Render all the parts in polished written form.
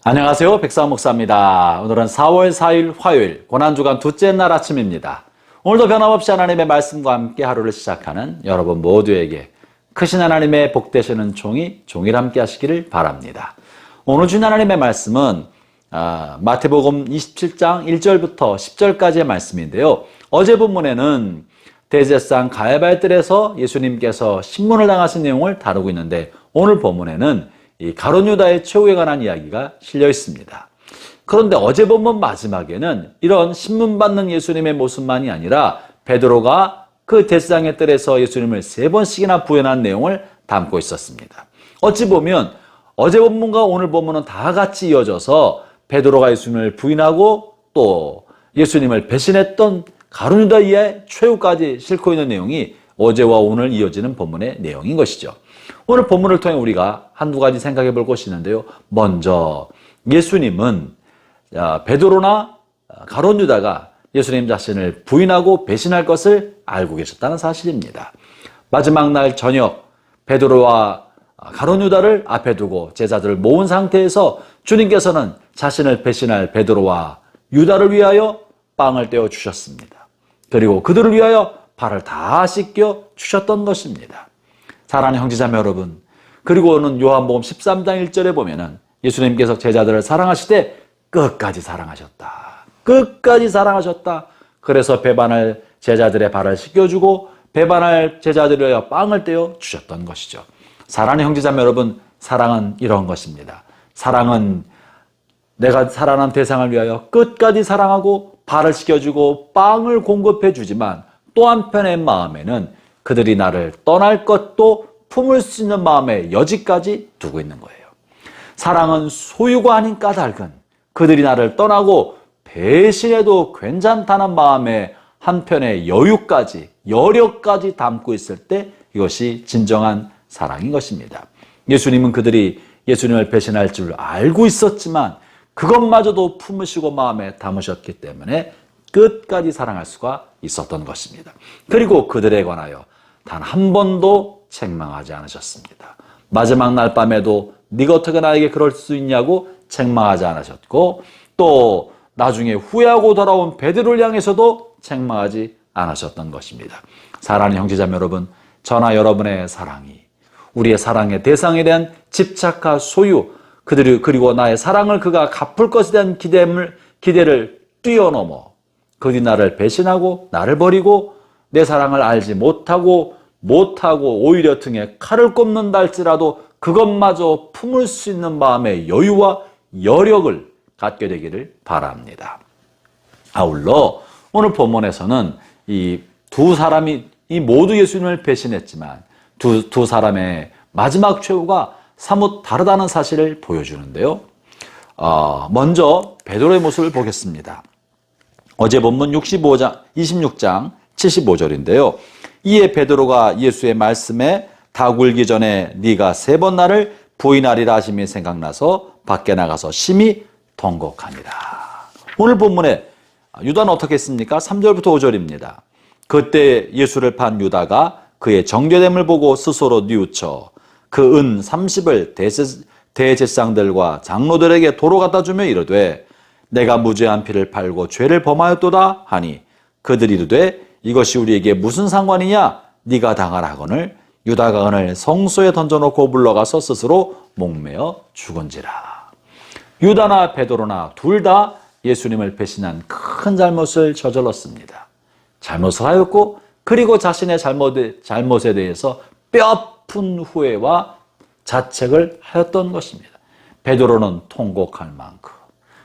안녕하세요. 백상 목사입니다. 오늘은 4월 4일 화요일 고난주간 둘째 날 아침입니다. 오늘도 변함없이 하나님의 말씀과 함께 하루를 시작하는 여러분 모두에게 크신 하나님의 복되시는 종일 함께 하시기를 바랍니다. 오늘 주신 하나님의 말씀은 마태복음 27장 1절부터 10절까지의 말씀인데요. 어제 본문에는 대제사장 가야바의 뜰에서 예수님께서 신문을 당하신 내용을 다루고 있는데, 오늘 본문에는 이 가룟 유다의 최후에 관한 이야기가 실려 있습니다. 그런데 어제 본문 마지막에는 이런 신문 받는 예수님의 모습만이 아니라 베드로가 그 대제사장의 뜰에서 예수님을 3번씩이나 부인한 내용을 담고 있었습니다. 어찌 보면 어제 본문과 오늘 본문은 다 같이 이어져서 베드로가 예수님을 부인하고 또 예수님을 배신했던 가룟 유다의 최후까지 싣고 있는 내용이 어제와 오늘 이어지는 본문의 내용인 것이죠. 오늘 본문을 통해 우리가 한두 가지 생각해 볼 것이 있는데요. 먼저 예수님은 베드로나 가룟 유다가 예수님 자신을 부인하고 배신할 것을 알고 계셨다는 사실입니다. 마지막 날 저녁 베드로와 가룟 유다를 앞에 두고 제자들을 모은 상태에서 주님께서는 자신을 배신할 베드로와 유다를 위하여 빵을 떼어 주셨습니다. 그리고 그들을 위하여 발을 다 씻겨 주셨던 것입니다. 사랑하는 형제자매 여러분, 그리고는 요한복음 13장 1절에 보면은 예수님께서 제자들을 사랑하시되 끝까지 사랑하셨다. 끝까지 사랑하셨다. 그래서 배반할 제자들의 발을 씻겨주고 배반할 제자들을 위하여 빵을 떼어 주셨던 것이죠. 사랑하는 형제자매 여러분, 사랑은 이런 것입니다. 사랑은 내가 사랑하는 대상을 위하여 끝까지 사랑하고 발을 씻겨주고 빵을 공급해 주지만, 또 한편의 마음에는 그들이 나를 떠날 것도 품을 수 있는 마음의 여지까지 두고 있는 거예요. 사랑은 소유가 아닌 까닭은 그들이 나를 떠나고 배신해도 괜찮다는 마음의 한편의 여유까지, 여력까지 담고 있을 때 이것이 진정한 사랑인 것입니다. 예수님은 그들이 예수님을 배신할 줄 알고 있었지만 그것마저도 품으시고 마음에 담으셨기 때문에 끝까지 사랑할 수가 있었던 것입니다. 그리고 그들에 관하여 단 한 번도 책망하지 않으셨습니다. 마지막 날 밤에도 네가 어떻게 나에게 그럴 수 있냐고 책망하지 않으셨고, 또 나중에 후회하고 돌아온 베드로를 향해서도 책망하지 않으셨던 것입니다. 사랑하는 형제자매 여러분, 저나 여러분의 사랑이 우리의 사랑의 대상에 대한 집착과 소유, 그리고 나의 사랑을 그가 갚을 것에 대한 기대를 뛰어넘어 그들이 나를 배신하고 나를 버리고 내 사랑을 알지 못하고 오히려 등에 칼을 꼽는다 할지라도 그것마저 품을 수 있는 마음의 여유와 여력을 갖게 되기를 바랍니다. 아울러 오늘 본문에서는 이 두 사람이 모두 예수님을 배신했지만 두 사람의 마지막 최후가 사뭇 다르다는 사실을 보여주는데요. 먼저 베드로의 모습을 보겠습니다. 어제 본문 26장 75절인데요. 이에 베드로가 예수의 말씀에 다 굴기 전에 네가 3번 나를 부인하리라 하심이 생각나서 밖에 나가서 심히 통곡하니라. 오늘 본문에 유다는 어떻게 했습니까? 3절부터 5절입니다. 그때 예수를 판 유다가 그의 정죄됨을 보고 스스로 뉘우쳐 그 은 30을 대제사장들과 장로들에게 도로 갖다 주며 이르되 내가 무죄한 피를 팔고 죄를 범하였도다 하니 그들이 이르되 이것이 우리에게 무슨 상관이냐? 네가 당하라 하거늘 유다가 은을 성소에 던져놓고 물러가서 스스로 목매어 죽은지라. 유다나 베드로나 둘 다 예수님을 배신한 큰 잘못을 저질렀습니다. 잘못을 하였고, 그리고 자신의 잘못에 대해서 뼈아픈 후회와 자책을 하였던 것입니다. 베드로는 통곡할 만큼,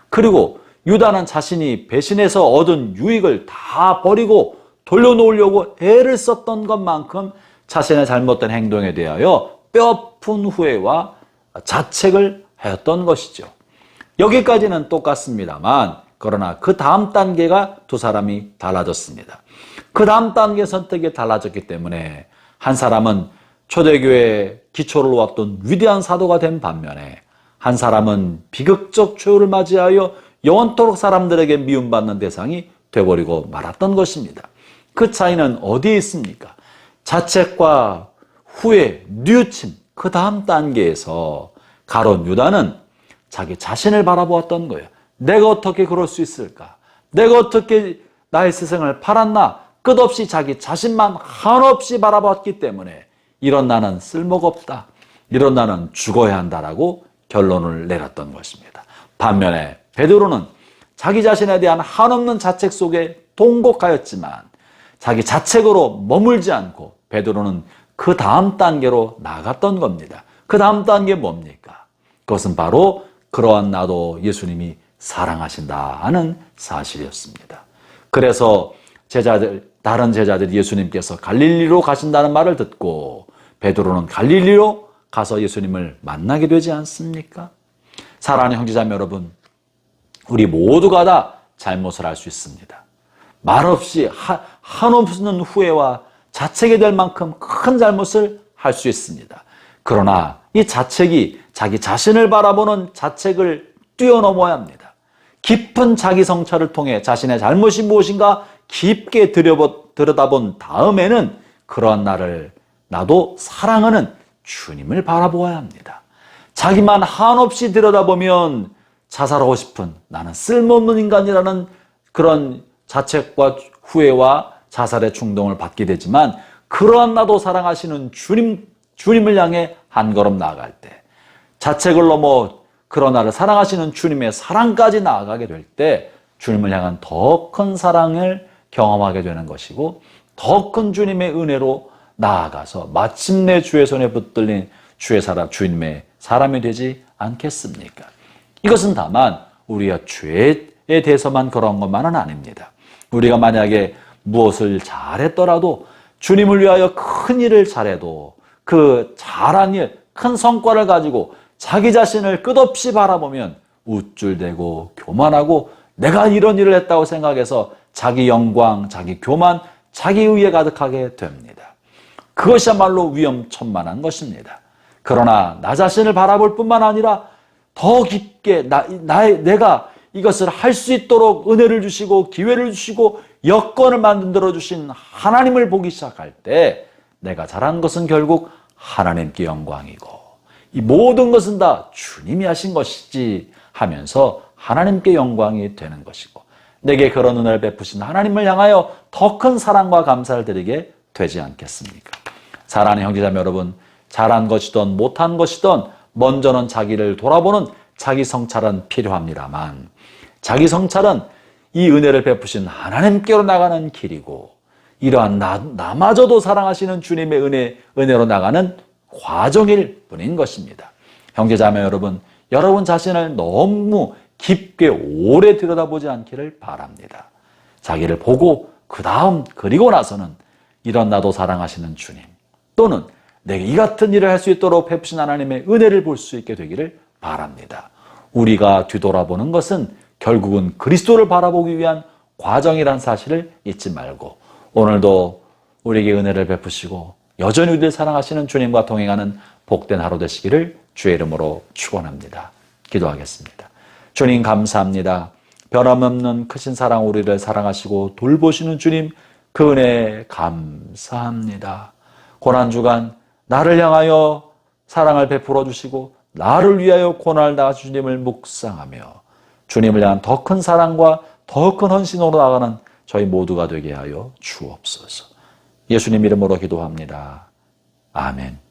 그리고 유다는 자신이 배신해서 얻은 유익을 다 버리고 돌려놓으려고 애를 썼던 것만큼 자신의 잘못된 행동에 대하여 뼈아픈 후회와 자책을 하였던 것이죠. 여기까지는 똑같습니다만, 그러나 그 다음 단계가 두 사람이 달라졌습니다. 그 다음 단계 선택이 달라졌기 때문에 한 사람은 초대교회의 기초를 놓았던 위대한 사도가 된 반면에 한 사람은 비극적 최후를 맞이하여 영원토록 사람들에게 미움받는 대상이 되어버리고 말았던 것입니다. 그 차이는 어디에 있습니까? 자책과 후회, 뉘우침, 그 다음 단계에서 가룟 유다는 자기 자신을 바라보았던 거예요. 내가 어떻게 그럴 수 있을까? 내가 어떻게 나의 스승을 팔았나? 끝없이 자기 자신만 한없이 바라봤기 때문에 이런 나는 쓸모가 없다. 이런 나는 죽어야 한다라고 결론을 내렸던 것입니다. 반면에 베드로는 자기 자신에 대한 한없는 자책 속에 통곡하였지만 자기 자책으로 머물지 않고 베드로는 그 다음 단계로 나갔던 겁니다. 그 다음 단계 뭡니까? 그것은 바로 그러한 나도 예수님이 사랑하신다 하는 사실이었습니다. 그래서 다른 제자들이 예수님께서 갈릴리로 가신다는 말을 듣고 베드로는 갈릴리로 가서 예수님을 만나게 되지 않습니까? 사랑하는 형제자매 여러분, 우리 모두가 다 잘못을 할 수 있습니다. 말없이 한없는 후회와 자책이 될 만큼 큰 잘못을 할 수 있습니다. 그러나 이 자책이 자기 자신을 바라보는 자책을 뛰어넘어야 합니다. 깊은 자기 성찰을 통해 자신의 잘못이 무엇인가 깊게 들여다본 다음에는 그러한 나도 사랑하는 주님을 바라보아야 합니다. 자기만 한없이 들여다보면 자살하고 싶은 나는 쓸모없는 인간이라는 그런 자책과 후회와 자살의 충동을 받게 되지만 그러한 나도 사랑하시는 주님을 향해 한 걸음 나아갈 때 자책을 넘어 그런 나를 사랑하시는 주님의 사랑까지 나아가게 될 때 주님을 향한 더 큰 사랑을 경험하게 되는 것이고 더 큰 주님의 은혜로 나아가서 마침내 주의 손에 붙들린 주님의 사람이 되지 않겠습니까? 이것은 다만 우리가 죄에 대해서만 그런 것만은 아닙니다. 우리가 만약에 무엇을 잘했더라도 주님을 위하여 큰 일을 잘해도 그 잘한 일, 큰 성과를 가지고 자기 자신을 끝없이 바라보면 우쭐대고 교만하고 내가 이런 일을 했다고 생각해서 자기 영광, 자기 교만, 자기 의에 가득하게 됩니다. 그것이야말로 위험천만한 것입니다. 그러나 나 자신을 바라볼 뿐만 아니라 더 깊게 내가 이것을 할 수 있도록 은혜를 주시고 기회를 주시고 여건을 만들어 주신 하나님을 보기 시작할 때 내가 잘한 것은 결국 하나님께 영광이고 이 모든 것은 다 주님이 하신 것이지 하면서 하나님께 영광이 되는 것이고 내게 그런 은혜를 베푸신 하나님을 향하여 더 큰 사랑과 감사를 드리게 되지 않겠습니까? 사랑하는 형제자매 여러분, 잘한 것이든 못한 것이든 먼저는 자기를 돌아보는 자기 성찰은 필요합니다만 자기 성찰은 이 은혜를 베푸신 하나님께로 나가는 길이고 이러한 나마저도 사랑하시는 주님의 은혜로 나가는 과정일 뿐인 것입니다. 형제자매 여러분, 여러분 자신을 너무 깊게 오래 들여다보지 않기를 바랍니다. 자기를 보고 그리고 나서는 이런 나도 사랑하시는 주님 또는 내게 이 같은 일을 할 수 있도록 베푸신 하나님의 은혜를 볼 수 있게 되기를 바랍니다. 우리가 뒤돌아보는 것은 결국은 그리스도를 바라보기 위한 과정이란 사실을 잊지 말고 오늘도 우리에게 은혜를 베푸시고 여전히 우리를 사랑하시는 주님과 동행하는 복된 하루 되시기를 주의 이름으로 축원합니다. 기도하겠습니다. 주님 감사합니다. 변함없는 크신 사랑 우리를 사랑하시고 돌보시는 주님 그 은혜 감사합니다. 고난주간 나를 향하여 사랑을 베풀어 주시고 나를 위하여 고난을 당하신 주님을 묵상하며 주님을 향한 더 큰 사랑과 더 큰 헌신으로 나가는 저희 모두가 되게 하여 주옵소서. 예수님 이름으로 기도합니다. 아멘.